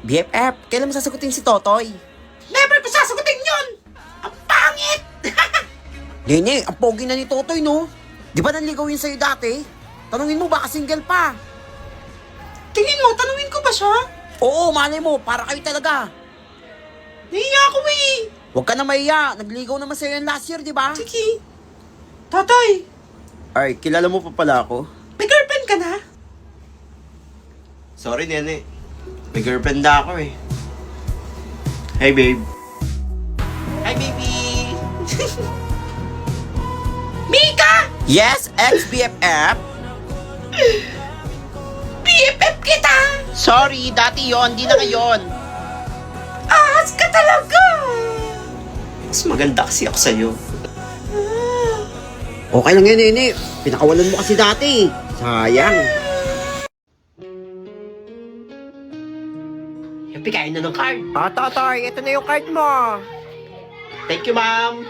BFF, kailan mo sasagutin si Totoy? Never ko sasagutin yun! Ang pangit! Nene, ang pogi na ni Totoy, no? Di ba nanligaw yun sa'yo dati? Tanungin mo, baka single pa. Tingin mo, tanungin ko ba siya? Oo, malay mo, para kayo talaga. Nahiya ako eh. Huwag ka na mahiya, nagligaw naman sa'yo yan last year, di ba? Sige. Totoy, Ay, kilala mo pa pala ako? may girlfriend ka na? Sorry, Nene. May girlfriend na ako eh. Hey, babe. Hi, baby! Mika! Yes, ex-BFF. BFF kita! Sorry, dati yon, di na ngayon. Ahas ka talaga! Mas maganda kasi ako sa'yo. Okay lang yun, Nene. Pinakawalan mo kasi dati. Sayang. Happy, kain na ng card. Totoy, ito na yung card mo. Thank you, ma'am.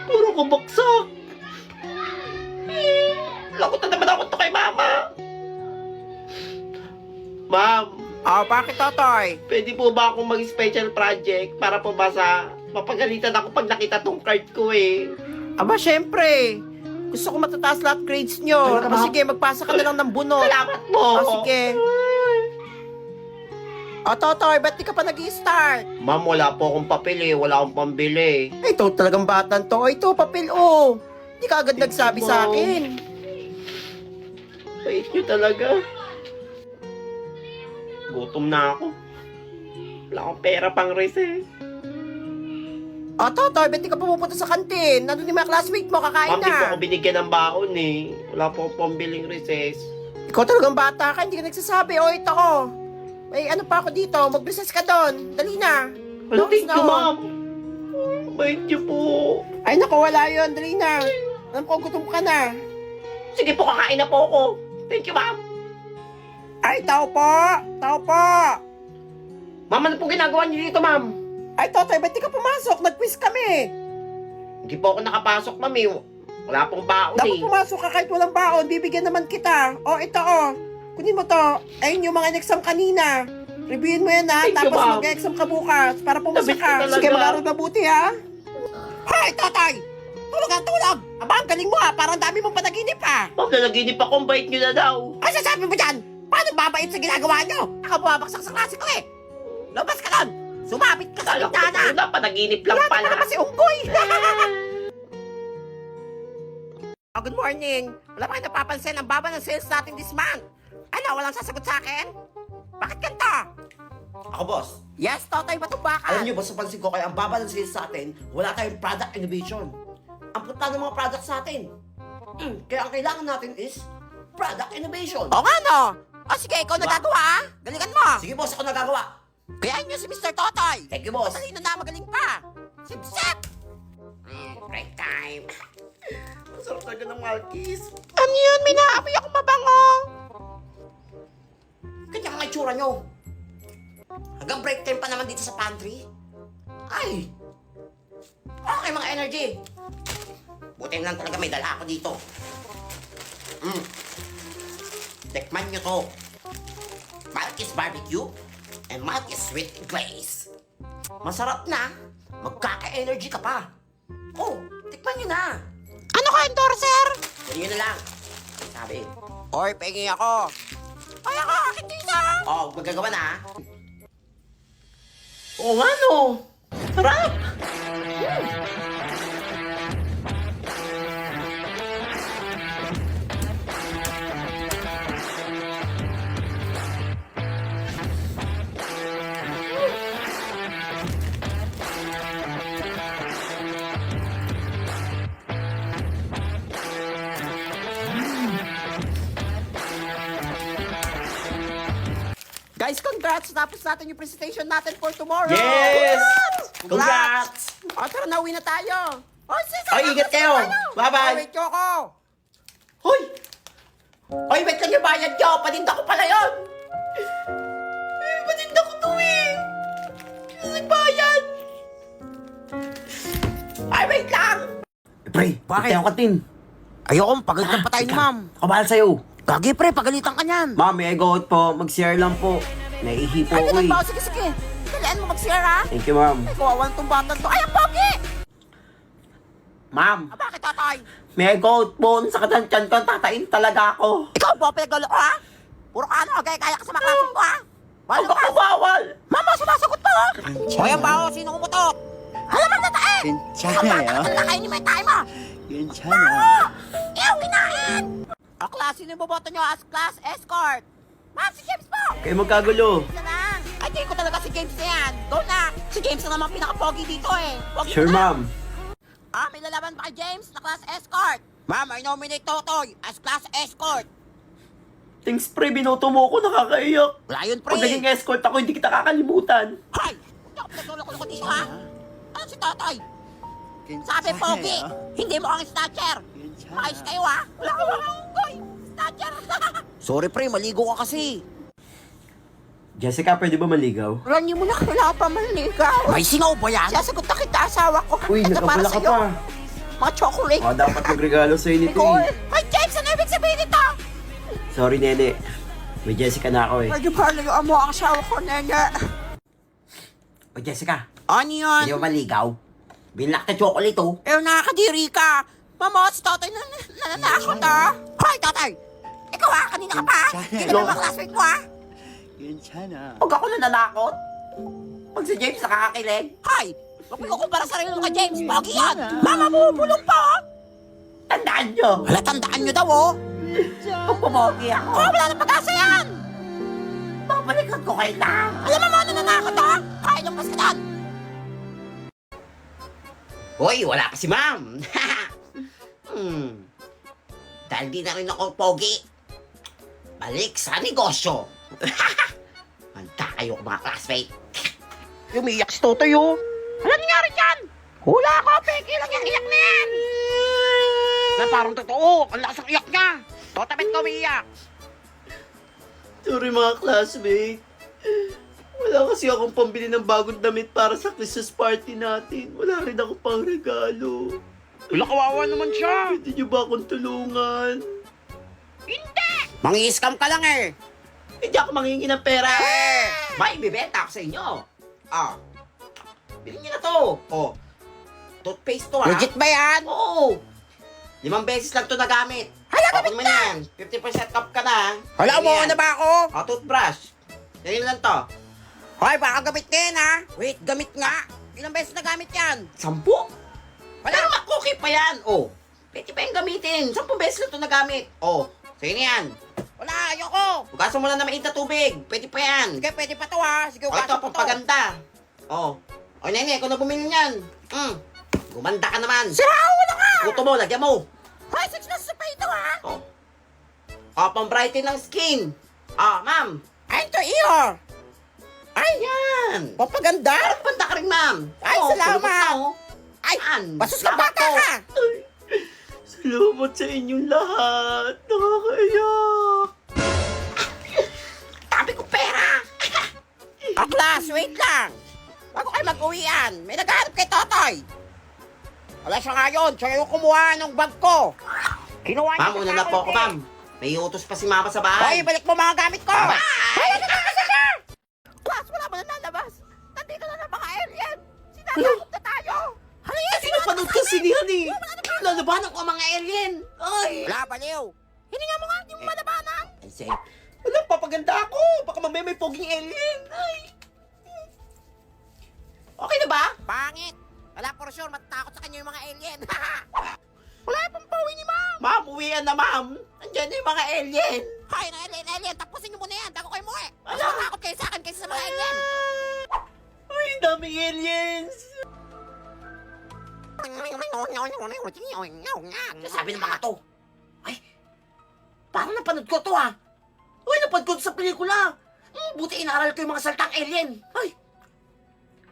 Puro ko baksak. Lakot na naman ako to kay mama. Ma'am, Bakit, Totoy? pwede po ba akong mag-special project para po ba sa mapagalitan ako pag nakita tong card ko eh? Aba, syempre. Gusto ko matataas lahat grades nyo. Talaga ba? Sige, magpasa ka na lang ng bunot. Salamat po. Sige. Totoy, ba't di ka pa nag-i-start? Ma'am, wala po akong papel eh. Wala akong pambili. Ito talagang batan to. Ito, papel, oh. Di ka agad nagsabi sa akin. Bait nyo talaga. Gutom na ako. Wala akong pera pang recess. Totoy, ba't di ka pumupunta sa kantin? Nandun yung mga classmate mo, kakain Ma'am, di po na. ako binigyan ng baon eh. Wala po akong pambiling recess. Ikaw talagang bata ka, hindi ka nagsasabi. Ito ko. May ano pa ako dito, mag-recess ka doon. Dali na. Well, thank you, Snow. ma'am. Bait nyo po. Ay, naku, wala yun. Dali na. Alam ko, gutom ka na. Sige po, kakain na po ako. Thank you, ma'am. Ay, tao po! Tao po! Ma'am, ano po ginagawa niyo dito, ma'am? Ay, Totoy, ba't di ka pumasok? Nag-quiz kami. Hindi po ako nakapasok, ma'am eh. Wala pong baon Dapat eh. pumasok ka kahit walang baon. Bibigyan naman kita. Ito, kunin mo to. Ayun yung mga exam kanina. Reviewin mo yan, ha? Thank you, Tapos ma'am. mag-exam ka bukas para pumasok Nabit ka. ka talaga. Sige, mag-aral mabuti, ha? Hoy, Totoy! Tulog ang tulog! Aba, ang galing mo, ha? Parang dami mong panaginip, ha? Ma'am, nanaginip ako. Ang bait nyo na daw. Ay, sasabi mo dyan? Paano babait sa ginagawa nyo? Ako bumabaksak sa klase ko, eh. Labas ka doon! Sumabit ka sa Kala ko bintana! na, panaginip lang Wala pala. naman si Unggoy! Good morning! Wala pa kayo napapansin ang baba ng sales natin this month. Ano, walang sasagot sa akin? Bakit ganito? Ako, boss. Yes, Totoy Batumbakan. Alam niyo, boss, napansin ko kaya ang baba ng sales sa atin, wala tayong product innovation. Ang puta ng mga products sa atin. Kaya ang kailangan natin is product innovation. O nga, no? O sige, ikaw nagagawa, ha? Galingan mo. Sige, boss, ako nagagawa. Kaya niyo si Mr. Totoy. Thank you, boss. Matalino na, magaling pa. Sip-sip. Break time. Masarap talaga ng Malkis. Ano yun? May naamoy ako mabango. Kanya ang itsura nyo. Hanggang break time pa naman dito sa pantry. Ay! Okay, mga energy. Buti lang talaga may dala ako dito. Tikman nyo to. Malkis Barbecue and Malkis Sweet Glaze. Masarap na. Magkaka-energy ka pa. Oh, tikman nyo na. Ano ka, endorser? Yan nyo na lang. Sabi. Oy, pengi ako. Ay, ako, akin dito. Oh, magagawa na, ha? Oo nga no. Sarap. Guys, congrats! Tapos natin yung presentation natin for tomorrow. Yes! Congrats! O, tara na, uwi na tayo. O, sis, Ay, ingat kayo. Bye-bye. Wait, Choco. Hoy! Hoy, wait lang yung bayad nyo! Paninda ko pala yun! Paninda ko to eh! Sino nagbayad? Ay, wait lang! Pre, Bakit? Ang katin. Ayoko, pagalitan pa tayo ni ma'am. Kabahal sa'yo. Gagi pre, pagalitan ka niyan. Ma'am, may go out po. Mag-share lang po. Naihi po Ay, ako ganun eh. ba? Sige, sige. Dalian mo mag-share ha. Thank you, ma'am. Ay, kawawan tong batang to. Ay, ang pogi! Ma'am, Ah, bakit tatay? may go out po. Sa katansyan ko, tatain talaga ako. Ikaw ba pinagalo ko ha? Puro ka ano, gaya ka sa mga klase ko ha? Huwag Balo ka. ako bawal. Mama, sumasagot pa ha? O yan ba o? Sino kumutot? Alam mo na tae! 괜찮아요. Kainin mo yung tayo mo! 괜찮아. Ew, kinain! O class, sino yung boboto nyo as class escort? Ma'am, si James po! Kayo magkagulo. Isa lang! Ay, di ko talaga si James na yan! Go na! Si James na naman pinaka-pogi dito eh! Pogi Sure, na. ma'am. Ah, may lalaban pa kay James na class escort! Ma'am, I nominate Totoy as class escort! Thanks, pre. Binoto mo ako. Nakakaiyak. Wala yun, pre! Pag naging escort ako, hindi kita kakalimutan. Hay! Huwag niyo ako pinaguloko dito, ha? Ano si Totoy? Sabi, pogi! Hindi mo ang snatcher! Maayos kayo, ha? Wala ka mga unggoy! Snatcher! Sorry, pre. Maligo ka kasi. Jessica, pwede ba maligaw? Wala niyo mo na kailangan pa manligaw. May singaw ba yan? Sasagot na kita, asawa ko. Uy, Ito para nakabala ka sa'yo. pa. Mga chocolate. Oh, dapat magregalo sa'yo nito Nicole! eh. Ay, James! Ano ibig sabihin nito? Sorry, nene. May Jessica na ako eh. Medyo palayuan mo ang asawa ko, nene. O, Jessica, Ano yun? pwede ba maligaw? Binlock na chocolate oh. Eh, nakakadiri ka. Mama, si tatay nananakot, ha? Hoy, tatay! Ikaw, ha? Kanina ka pa? Hindi na ba classmate mo, ha? 괜찮아. Huwag ako nananakot. Pag si James nakakakilig, Hoy! Huwag mo kumpara sarili mo kay James. Pogi yan. Mama mo, bulong pa, oh. tandaan nyo. Wala, tandaan nyo daw, oh. Kung pumogi ako, Oh, wala na pag-asa yan. babalikan ko kayo lang. Alam mo, nananakot, ha? Hoy, lumpas ka doon. Hoy, wala pa si ma'am. Dahil di na rin ako pogi. Balik sa negosyo. Handa kayo mga classmate. Umiyak si Totoy, oh. Ano nangyari dyan? Hula ako, Peki. Lang yung iyak na yan. Na parang totoo. Ang lakas ng iyak niya. Totabit ko umiiyak. Sorry mga classmate. Wala kasi akong pambili ng bagong damit para sa Christmas party natin. Wala rin ako pang regalo. Wala, kawawa naman siya. Pwede niyo ba akong tulungan? Mangi-scam ka lang, eh. Hindi ako manghingi ng pera. May bibenta ako sa inyo. Ah. Bilhin niyo na to. Oh. Toothpaste to, ha? Legit ba yan? Oo. 5 beses lang to nagamit. Hala, Open mo na yan. 50% off ka na. Hala, Yan umuha yan. na ba ako? Oh, toothbrush. Yan lang to. Hoy, baka gamit ka yan, ha? Wait, gamit nga. Ilang beses na gamit yan? 10. Wala naman cookie pa yan. Oh. Pwede pa yung gamitin. 10 beses lang to nagamit. Oh. Sige na yan. Wala, ayoko. Hugasan mo lang na mainit na tubig. Pwede pa yan. Sige, pwede pa to, ha? Sige, O ito, ugasan ko to. pampaganda. Oh. O, nene, kung na bumili niyan. Gumanda ka naman. Sira, wala ka. Kuto mo, lagyan mo. Hoy, 6 na sa ito, ha? Oh. O, pang-brighten ng skin. Ah, ma'am. Ay, ito, iyo. Ay, yan. Papaganda? Parang banda ka rin, ma'am. Ay, Oh, salamat. kulubot na, oh. Ay, Yan. basos ka Salamat bata po. ka. Salamat sa inyong lahat. Nakakaiyak. Tabi ko pera. Oh, class, wait lang. Bago kayo mag-uwian, may naghahanap kay Totoy. Wala siya ngayon, siya yung kumuha ng bag ko. Kinuha niya Ma'am, sa una na po ako, towel, ma'am. May utos pa si mama sa Hoy, bahay. balik mo mga gamit ko. Bye. Hoy, nagkakasa siya. Class, wala mo na lalabas. Nandito na ng mga alien. Sinasakot na tayo. Halika, Sino panood kasi ni Honey? Lalabanan ko ang mga alien. Ay. Wala, baliw. Hininga mo nga, hindi mo malabanan. Ay, say. Wala, papaganda ako. Baka mamaya may poging alien. Ay. Okay na ba? Pangit. Wala for sure, matatakot sa kanya yung mga alien. Wala pang pauwi ni ma'am. Ma'am, uwian na, ma'am. Nandiyan na yung mga alien. Hoy, na alien. Tapusin niyo muna yan, bago kayo muwi. Mas matakot kayo sa akin kaysa sa mga alien. Ay, daming aliens. Sabi ng mga to. Ay, parang napanood ko to, ha. Uy, napanood ko to sa pelikula. Buti inaral ko yung mga saltang alien. Ay,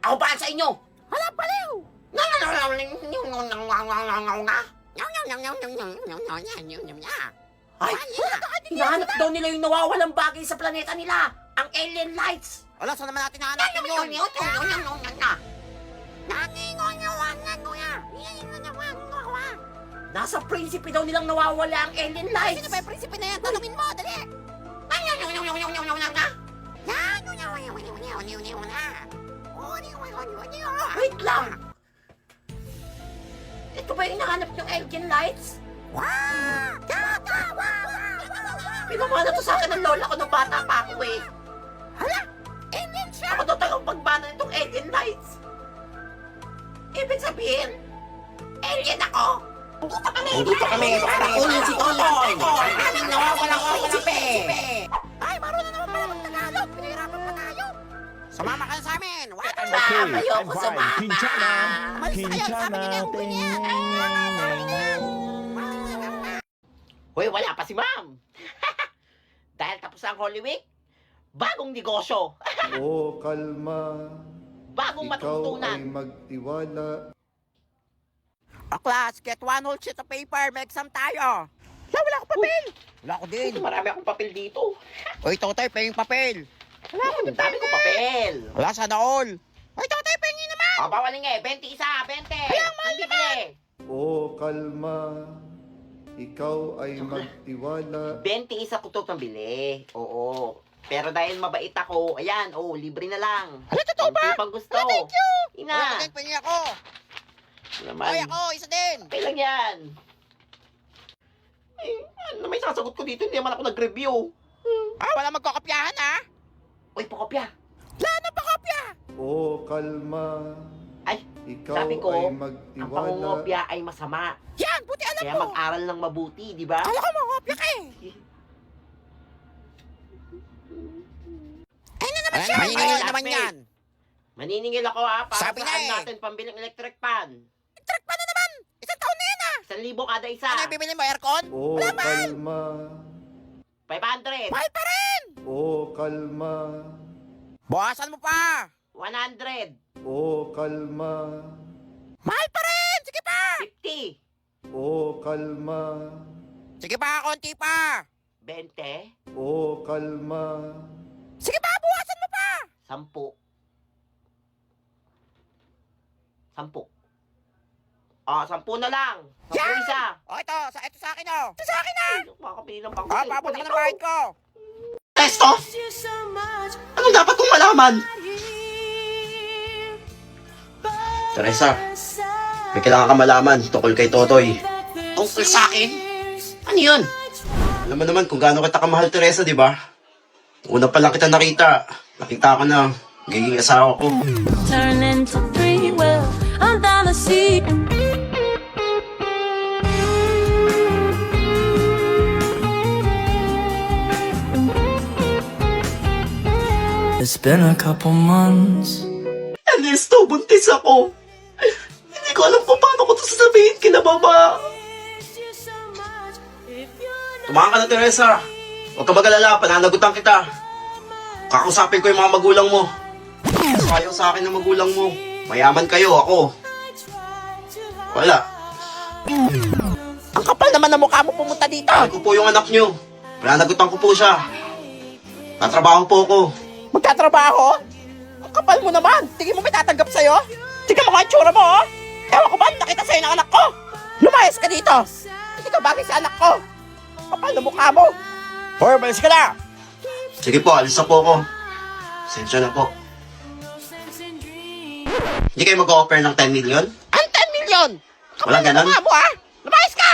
ako ba sa inyo? Wala baliw. Ay, hinahanap daw nila yung nawawalang bagay sa planeta nila. Ang alien lights. Wala, saan naman natin hahanapin yun? Nasa prinsipe daw nilang nawawala ang alien lights. Sino ba yung prinsipe na yan? Tanungin mo, dali! Wait lang! Ito ba yung hinahanap yung alien lights? Pinamana to sa akin ng lola ko nung bata pa ako eh. Hala! Alien siya! Ako daw talagang pagmana nitong alien lights. Ibig sabihin, alien ako. Dito kami. Kunin si Totoy. Ang aming nawawalang prinsipe. Ay, marunong naman pala mag-Tagalog! Pinahirapan pa tayo! Sumama ka na sa amin! Ayoko sumama. Umalis na kayo! Sabi niyo na yung uwi niya! Hoy, wala pa si ma'am. Dahil tapos ang Holy Week, bagong negosyo. O kalma, Bagong ikaw ay matutunan. magtiwala. O class, get one whole sheet of paper. May exam tayo. Wala akong papel. Wala ako din. Marami akong papel dito. Uy, Totoy, pahing papel. Ang dami kong papel. Wala sana all. Uy, Totoy, pahingin naman. O, bawalin nga eh. 20 isa, 20. Hindi bili. O kalma, ikaw ay magtiwala. 20 isa ko to pambili. Oo. Pero dahil mabait ako, ayan, libre na lang. Ano, totoo ba? Konti pang gusto. Thank you. Ina. Uy, pahingin ako. Naman. Uy, ako, isa din. Okay lang yan. Ano may sasagot ko dito? Hindi naman ako nag-review. Wala magkakopyahan, ha? Uy, pakopya. Wala na pakopya. O kalma, Ay, ikaw sabi ko, ay ang magtiwala. pangungopya ay masama. Yan, buti alam Kaya mo. mag-aral ng mabuti, di ba? Alam ko, mangopya ka eh. Ay na naman siya. Maniningil Ay, naman last yan. Maniningil ako ha, para Sabi na saan eh. natin pambiling electric fan. Truck pa na naman. Isang taon na yan, ha? 1,000 kada isa. Ano yung bibili mo, aircon? O kalma, 500. Mahal pa rin. o kalma, Bawasan mo pa. 100. o kalma, Mahal pa rin. Sige pa. 50. o kalma, Sige pa, konti pa. 20. o kalma, Sige pa, bawasan mo pa. 10. 10. Ah, 10 na lang. 10 Yan! isa. O, ito sa akin, oh. Ito sa akin, ah. Makakabili ng bangko. O, papunta ka ng bayad ko. Testo? Anong dapat kong malaman? Teresa, may kailangan ka malaman tungkol kay Totoy. Tungkol sa akin? Ano yun? Alam mo naman kung gaano kita kamahal, Teresa, di ba? Una pa lang kita nakita ko na magiging asawa ko. Turn into three, well, I'm down the sea. It's been a couple months. Ernesto, buntis ako. Hindi ko alam kung paano ko ito sasabihin kina mama. Tumahan ka na, Teresa. Huwag ka mag-alala, pananagutan kita. Kakausapin ko yung mga magulang mo. Ayaw sa akin ng magulang mo. Mayaman kayo, ako. Wala. Ang kapal naman na mukha mo pumunta dito. Ako po yung anak nyo. Pananagutan ko po siya. Tatrabaho po ako. Magtatrabaho? Ang kapal mo naman. Tingin mo may tatanggap sa'yo? Tingnan mo nga ang tsura mo, oh. Ewan ko ba, nakita sa'yo ng anak ko. Lumayas ka dito. Hindi ka bagay sa anak ko. Kapal na mukha mo. Hoy, balis ka na. Sige po, alis na po ako. Sensya na po. Hindi kayo mag-offer ng 10 million? Ang 10 million. Kapal Walang na ganon? mukha mo, ha. Lumayas ka.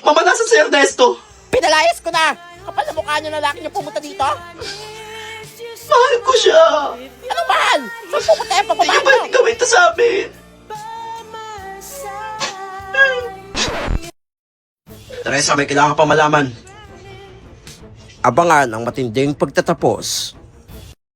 Mama, nasa si Ernesto? Pinalayas ko na. Kapal na mukha niyo lalaki niyo pumunta dito. Mahal ko siya. Ano mahal? Saan pupunta yung Hindi pagbabahan niyo mo? pwede gawin ito sa amin. Teresa, may kailangan pa malaman. Abangan ang matinding pagtatapos